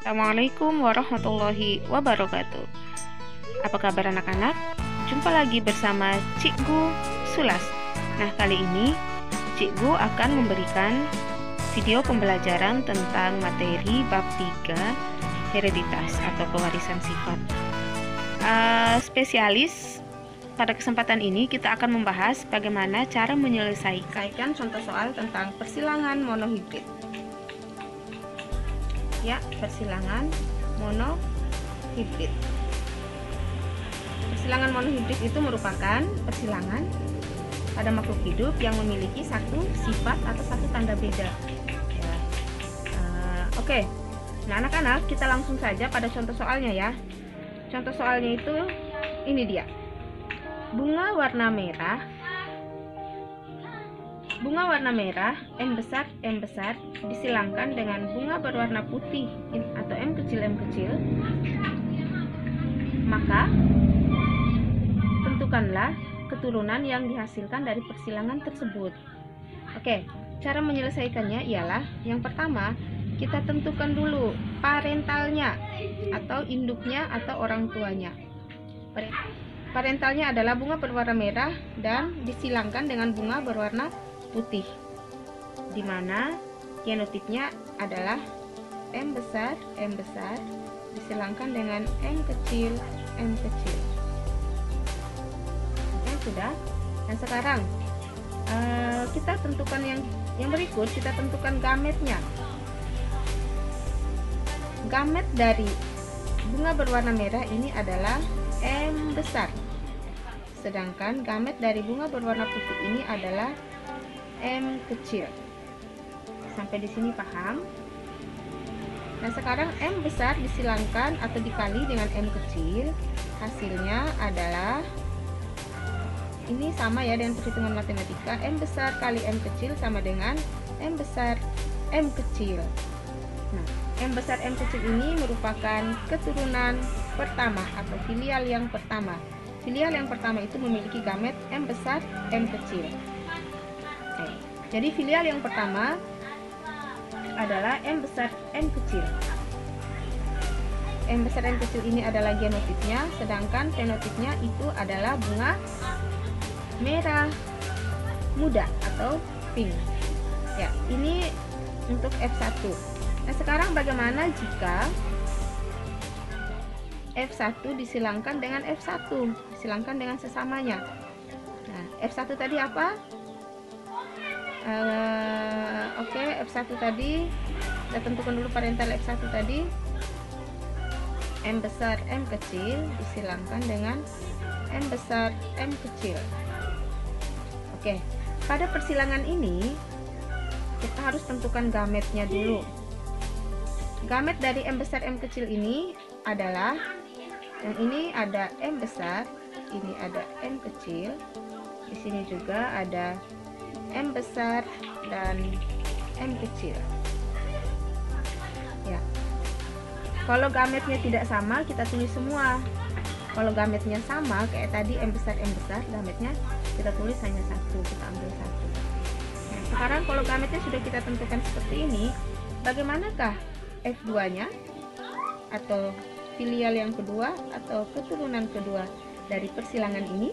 Assalamualaikum warahmatullahi wabarakatuh. Apa kabar anak-anak? Jumpa lagi bersama Cikgu Sulas. Nah, kali ini Cikgu akan memberikan video pembelajaran tentang materi bab 3 hereditas atau pewarisan sifat. Spesialis pada kesempatan ini kita akan membahas bagaimana cara menyelesaikan contoh soal tentang persilangan monohibrid. Ya, persilangan monohibrid. Persilangan monohibrid itu merupakan persilangan pada makhluk hidup yang memiliki satu sifat atau satu tanda beda. Ya. Oke. Nah, anak-anak, kita langsung saja pada contoh soalnya ya. Contoh soalnya itu ini dia. Bunga warna merah M besar disilangkan dengan bunga berwarna putih atau M kecil, maka tentukanlah keturunan yang dihasilkan dari persilangan tersebut. Oke, cara menyelesaikannya ialah yang pertama, kita tentukan dulu parentalnya atau induknya atau orang tuanya. Parentalnya adalah bunga berwarna merah dan disilangkan dengan bunga berwarna putih, di mana genotipnya adalah M besar disilangkan dengan M kecil. Oke, sudah. Nah, sekarang kita tentukan yang berikut, kita tentukan gametnya. Gamet dari bunga berwarna merah ini adalah M besar, sedangkan gamet dari bunga berwarna putih ini adalah M kecil. Sampai di sini paham? Nah, sekarang M besar disilangkan atau dikali dengan M kecil, hasilnya adalah ini sama ya dengan perhitungan matematika. M besar kali M kecil sama dengan M besar M kecil. Nah, M besar M kecil ini merupakan keturunan pertama atau filial yang pertama. Filial yang pertama itu memiliki gamet M besar M kecil. Jadi filial yang pertama adalah M besar M kecil. M besar M kecil ini adalah genotipnya, sedangkan fenotipnya itu adalah bunga merah muda atau pink. Ya, ini untuk F1. Nah, sekarang bagaimana jika F1 disilangkan dengan F1, disilangkan dengan sesamanya? Nah, F1 tadi apa? Oke, F1 tadi kita tentukan dulu parental F1 tadi. M besar M kecil disilangkan dengan M besar M kecil. Oke, pada persilangan ini kita harus tentukan gametnya dulu. Gamet dari M besar M kecil ini adalah, yang ini ada M besar, ini ada M kecil, di sini juga ada M besar dan M kecil. Ya. Kalau gametnya tidak sama, kita tulis semua. Kalau gametnya sama, kayak tadi M besar, gametnya kita tulis hanya satu, kita ambil satu. Nah, sekarang kalau gametnya sudah kita tentukan seperti ini, bagaimanakah F2-nya atau filial yang kedua atau keturunan kedua dari persilangan ini?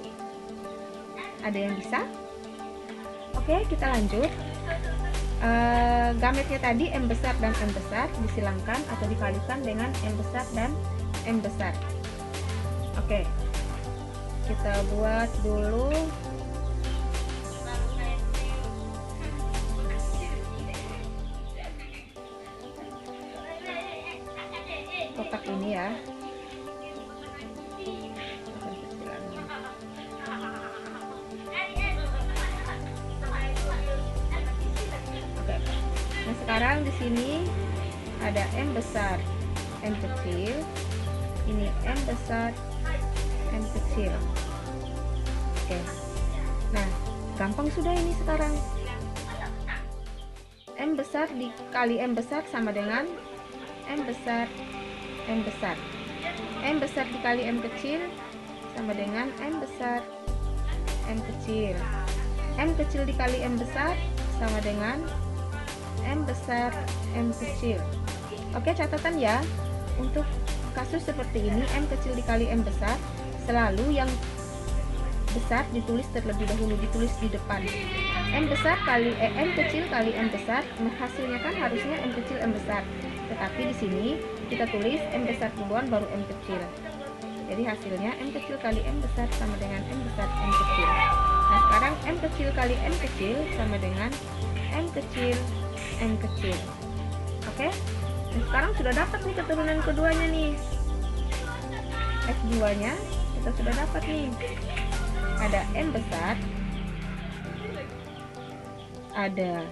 Ada yang bisa? Oke, kita lanjut. Gametnya tadi M besar dan M besar disilangkan atau dikalikan dengan M besar dan M besar. Oke, kita buat dulu kotak ini ya. Nah, sekarang di sini ada M besar M kecil, ini M besar M kecil. Oke. Nah, gampang sudah ini sekarang. M besar dikali M besar sama dengan M besar M besar. M besar dikali M kecil sama dengan M besar M kecil. M kecil dikali M besar sama dengan M besar M kecil. Oke, catatan ya, untuk kasus seperti ini M kecil dikali M besar, selalu yang besar ditulis terlebih dahulu, ditulis di depan. M besar kali M kecil kali M besar, hasilnya kan harusnya M kecil M besar, tetapi di sini kita tulis M besar duluan baru M kecil. Jadi hasilnya M kecil kali M besar sama dengan M besar M kecil. Nah, sekarang M kecil kali M kecil sama dengan M kecil M kecil. Oke, nah, sekarang sudah dapat nih keturunan keduanya nih. F2 nya kita sudah dapat nih. Ada M besar, ada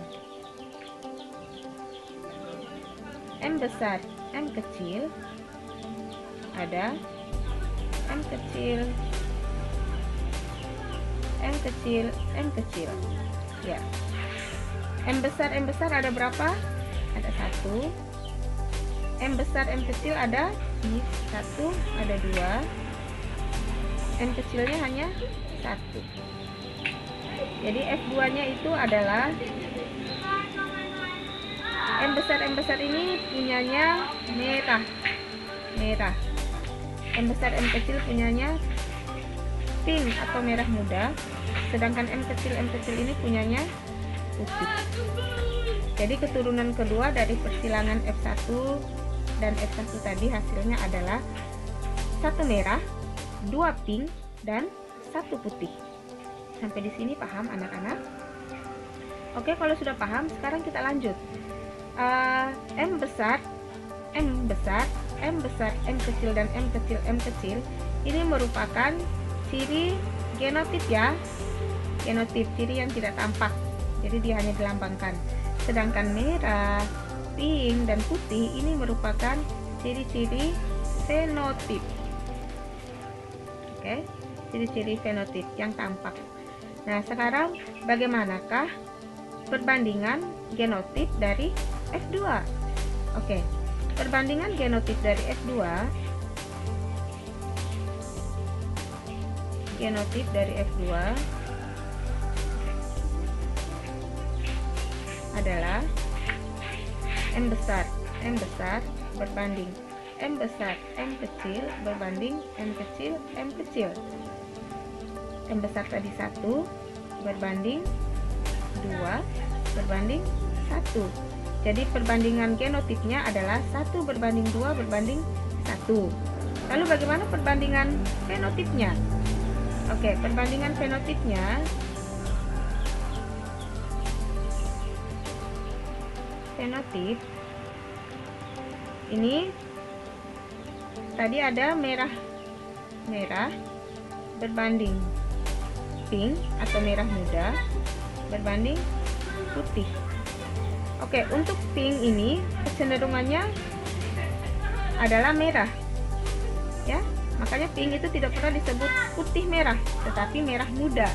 M besar M kecil, ada M kecil M kecil M kecil. Ya, M besar ada berapa? Ada 1. M besar M kecil ada 1, ada 2. M kecilnya hanya 1. Jadi F2 nya itu adalah M besar ini punyanya merah. M besar M kecil punyanya pink atau merah muda, sedangkan M kecil ini punyanya putih. Jadi keturunan kedua dari persilangan F1 dan F1 tadi hasilnya adalah 1 merah, 2 pink, dan 1 putih. Sampai di sini paham anak-anak? Oke, kalau sudah paham, sekarang kita lanjut. M besar, M kecil, dan M kecil ini merupakan ciri genotip ya. Genotip, ciri yang tidak tampak. Jadi dia hanya dilambangkan. Sedangkan merah, pink, dan putih ini merupakan ciri-ciri fenotip. Oke, ciri-ciri fenotip yang tampak. Nah, sekarang bagaimanakah perbandingan genotip dari F2? Oke, perbandingan genotip dari F2 adalah M besar berbanding M besar M kecil berbanding M kecil M kecil. M besar tadi 1 berbanding 2 berbanding 1. Jadi perbandingan genotipnya adalah 1 berbanding 2 berbanding 1. Lalu bagaimana perbandingan fenotipnya? Oke, perbandingan fenotipnya ini tadi ada merah berbanding pink atau merah muda berbanding putih. Oke, untuk pink ini kecenderungannya adalah merah ya, makanya pink itu tidak pernah disebut putih merah, tetapi merah muda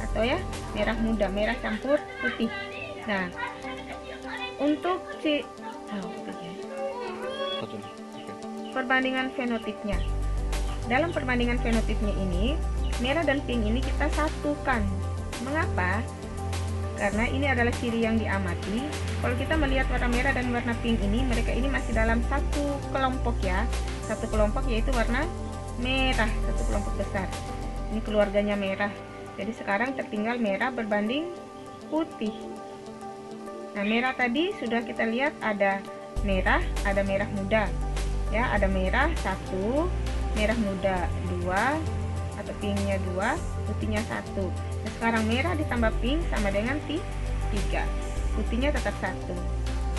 atau ya merah campur putih. Nah, untuk perbandingan fenotipnya, dalam perbandingan fenotipnya ini merah dan pink ini kita satukan. Mengapa? Karena ini adalah ciri yang diamati. Kalau kita melihat warna merah dan warna pink ini, mereka ini masih dalam satu kelompok ya, satu kelompok yaitu warna merah, satu kelompok besar. Ini keluarganya merah. Jadi sekarang tertinggal merah berbanding putih. Nah, merah tadi sudah kita lihat ada merah muda ya, ada merah 1, merah muda 2 atau pinknya 2, putihnya 1. Nah, sekarang merah ditambah pink sama dengan 3, putihnya tetap 1,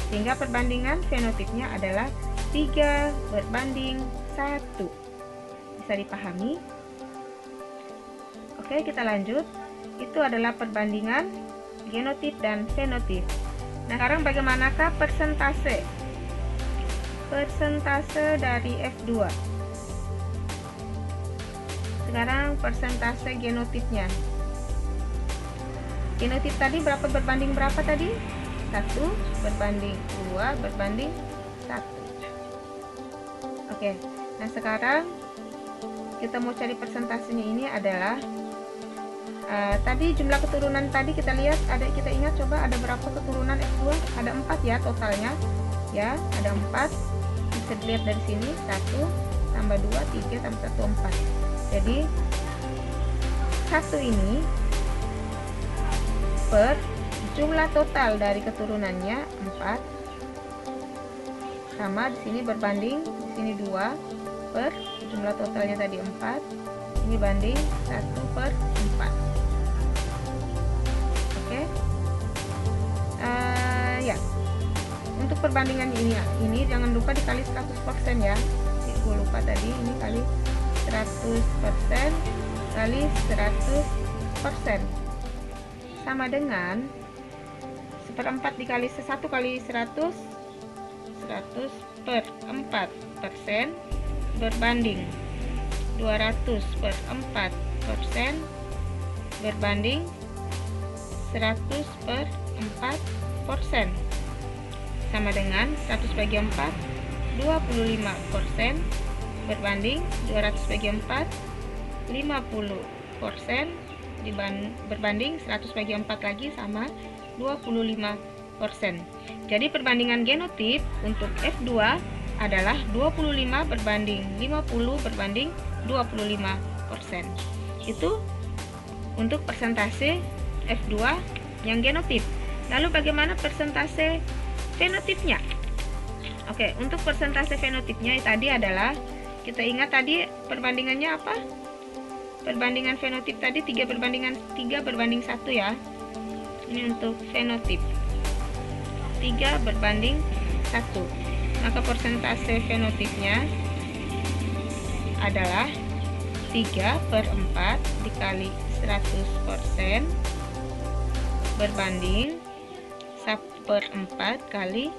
sehingga perbandingan fenotipnya adalah 3 berbanding 1. Bisa dipahami? Oke, kita lanjut. Itu adalah perbandingan genotip dan fenotip. Nah, sekarang bagaimanakah persentase dari F2? Sekarang persentase genotipnya. Genotip tadi berapa berbanding berapa tadi? 1 berbanding 2 berbanding 1. Oke, nah sekarang kita mau cari persentasenya. Ini adalah tadi jumlah keturunan tadi kita lihat, kita ingat coba ada berapa keturunan F2? Ada 4 ya totalnya, ya, ada 4. Bisa dilihat dari sini, 1 tambah 2, 3 tambah 1, 4. Jadi 1 ini per jumlah total dari keturunannya 4, sama di sini berbanding, di sini 2 per jumlah totalnya tadi 4, ini banding 1 per 4. Oke. Ya, untuk perbandingan ini jangan lupa dikali 100% ya. Gue lupa tadi, ini kali 100% kali 100% sama dengan 1/4 dikali 1 kali 100 per 4% berbanding 200 per 4% berbanding 100 per 4% sama dengan 100 bagi 4 25% berbanding 200 bagi 4 50% berbanding 100 bagi 4 lagi sama 25%. Jadi perbandingan genotip untuk F2 adalah 25 berbanding 50 berbanding 25%. Itu untuk persentase F2 yang genotip. Lalu bagaimana persentase fenotipnya? Oke, untuk persentase fenotipnya tadi adalah, kita ingat tadi perbandingannya apa? Perbandingan fenotip tadi 3 berbanding 1 ya. Ini untuk fenotip 3 berbanding 1. Maka persentase fenotipnya adalah 3/4 dikali 100% berbanding 1/4 kali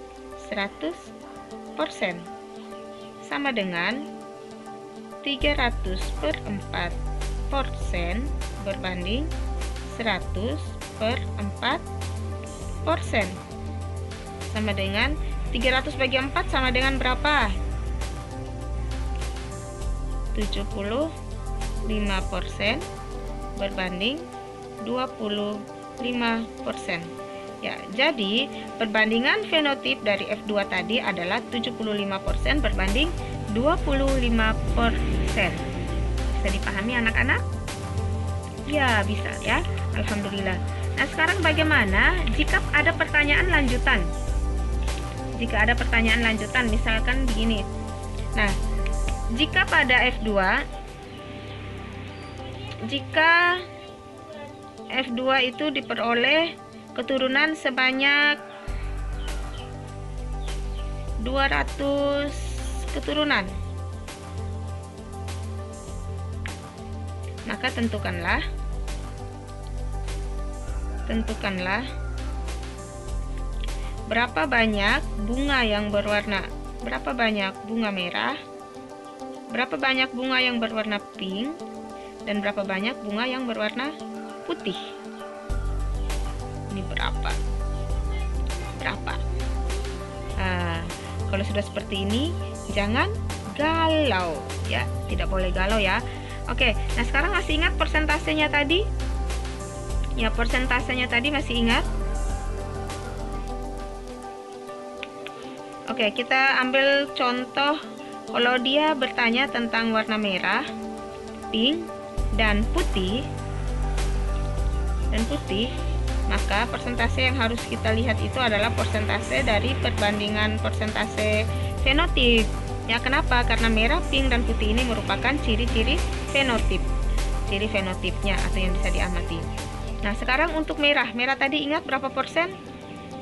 100% sama dengan 300/4% berbanding 100/4% sama dengan 300 bagi 4 sama dengan berapa? 75% berbanding 25%. Ya, jadi perbandingan fenotip dari F2 tadi adalah 75% berbanding 25%. Bisa dipahami anak-anak? Ya, bisa ya. Alhamdulillah. Nah, sekarang bagaimana jika ada pertanyaan lanjutan? Jika ada pertanyaan lanjutan, misalkan begini. Nah, jika pada F2, jika F2 itu diperoleh keturunan sebanyak 200 keturunan, maka tentukanlah berapa banyak bunga yang berwarna, berapa banyak bunga merah, berapa banyak bunga yang berwarna pink, dan berapa banyak bunga yang berwarna putih. Ini berapa? Kalau sudah seperti ini, jangan galau ya, tidak boleh galau ya. Oke, nah sekarang masih ingat persentasenya tadi? Ya, persentasenya tadi masih ingat? Oke, kita ambil contoh. Kalau dia bertanya tentang warna merah, pink, dan putih, maka persentase yang harus kita lihat itu adalah persentase dari perbandingan persentase fenotip. Ya, kenapa? Karena merah, pink, dan putih ini merupakan ciri-ciri fenotip, ciri fenotipnya atau yang bisa diamati. Nah, sekarang untuk merah tadi ingat berapa persen?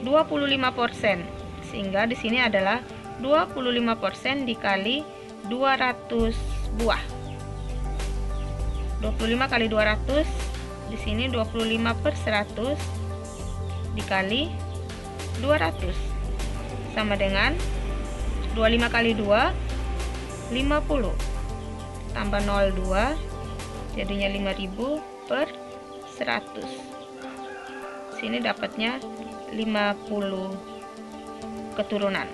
25%. Sehingga di sini adalah 25% dikali 200 buah. 25 kali 200, di sini 25/100 dikali 200 sama dengan 25 kali 2 50 tambah 02 jadinya 5000/100. Sini dapatnya 50 keturunan.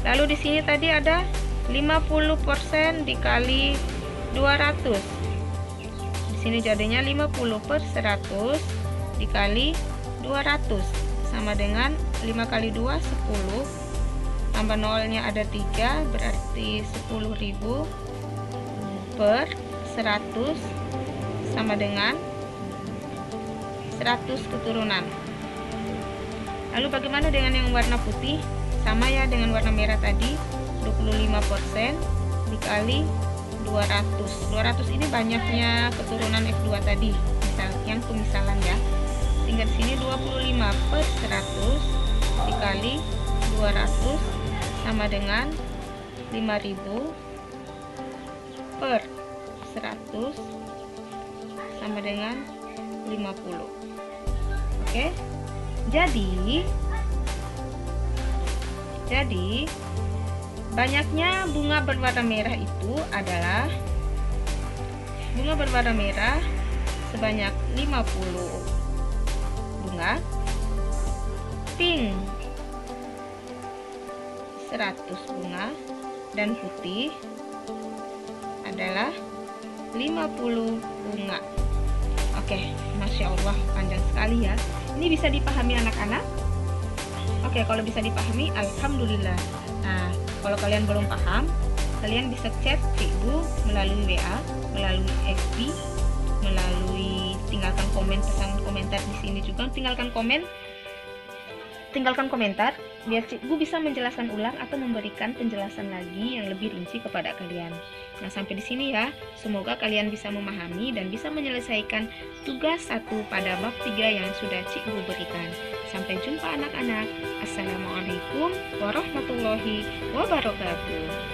Lalu di sini tadi ada 50% dikali 200. Di sini jadinya 50/100 dikali 200 sama dengan 5 kali 2 10 tambah nolnya ada 3, berarti 10.000 per 100 sama dengan 100 keturunan. Lalu bagaimana dengan yang warna putih? Sama ya dengan warna merah tadi, 25% dikali 200. 200 ini banyaknya keturunan F2 tadi, yang pemisalan ya. Tinggal sini 25 per 100 dikali 200 sama dengan 5.000 per 100 sama dengan 50. Oke. Jadi banyaknya bunga berwarna merah itu adalah bunga berwarna merah sebanyak 50 bunga, pink 100 bunga, dan putih adalah 50 bunga. Oke, Masya Allah, panjang sekali ya. Ini bisa dipahami anak-anak? Oke, kalau bisa dipahami, alhamdulillah. Nah, kalau kalian belum paham, kalian bisa chat Cikgu melalui WA, melalui FB, melalui tinggalkan komen, pesan komentar di sini juga. Tinggalkan komentar biar Cikgu bisa menjelaskan ulang atau memberikan penjelasan lagi yang lebih rinci kepada kalian. Nah, sampai di sini ya. Semoga kalian bisa memahami dan bisa menyelesaikan tugas 1 pada bab 3 yang sudah Cikgu berikan. Sampai jumpa anak-anak. Assalamualaikum warahmatullahi wabarakatuh.